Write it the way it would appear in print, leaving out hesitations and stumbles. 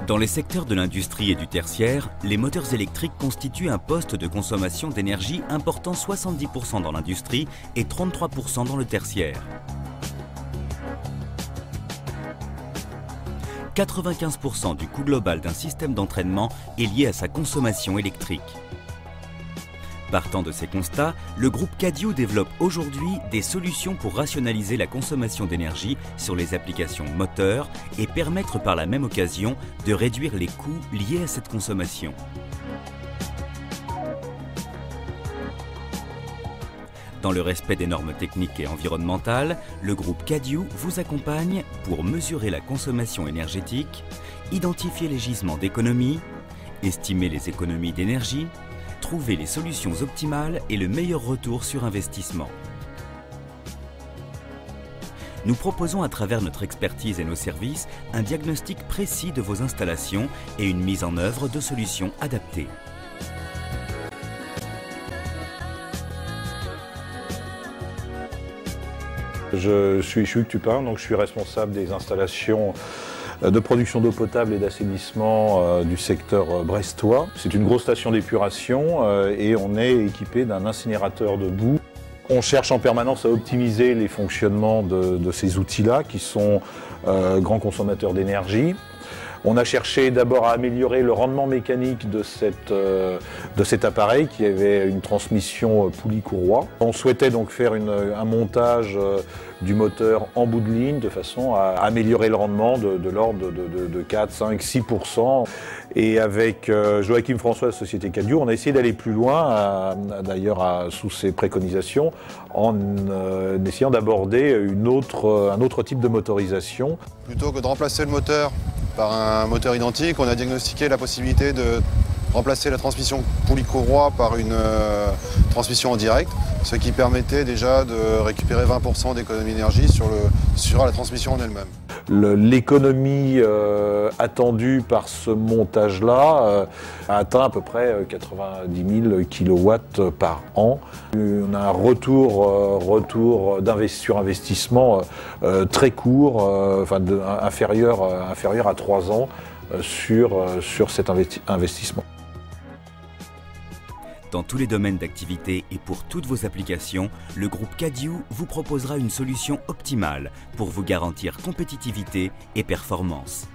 Dans les secteurs de l'industrie et du tertiaire, les moteurs électriques constituent un poste de consommation d'énergie important 70% dans l'industrie et 33% dans le tertiaire. 95% du coût global d'un système d'entraînement est lié à sa consommation électrique. Partant de ces constats, le groupe Cadio développe aujourd'hui des solutions pour rationaliser la consommation d'énergie sur les applications moteurs et permettre par la même occasion de réduire les coûts liés à cette consommation. Dans le respect des normes techniques et environnementales, le groupe Cadio vous accompagne pour mesurer la consommation énergétique, identifier les gisements d'économie, estimer les économies d'énergie, trouver les solutions optimales et le meilleur retour sur investissement. Nous proposons à travers notre expertise et nos services un diagnostic précis de vos installations et une mise en œuvre de solutions adaptées. Je suis Hugues Tupin, donc je suis responsable des installations de production d'eau potable et d'assainissement du secteur brestois. C'est une grosse station d'épuration et on est équipé d'un incinérateur de boue. On cherche en permanence à optimiser les fonctionnements de ces outils-là qui sont grands consommateurs d'énergie. On a cherché d'abord à améliorer le rendement mécanique de cet appareil qui avait une transmission poulie-courroie. On souhaitait donc faire un montage du moteur en bout de ligne de façon à améliorer le rendement de l'ordre de 4, 5, 6%. Et avec Joachim François de la société Cadio, on a essayé d'aller plus loin, d'ailleurs sous ses préconisations, en essayant d'aborder un autre type de motorisation. Plutôt que de remplacer le moteur par un moteur identique, on a diagnostiqué la possibilité de remplacer la transmission poulie-courroie par une transmission en direct, ce qui permettait déjà de récupérer 20% d'économie d'énergie sur la transmission en elle-même. L'économie attendue par ce montage-là a atteint à peu près 90 000 kW par an. On a un retour sur investissement très court, inférieur à 3 ans sur cet investissement. Dans tous les domaines d'activité et pour toutes vos applications, le groupe Cadio vous proposera une solution optimale pour vous garantir compétitivité et performance.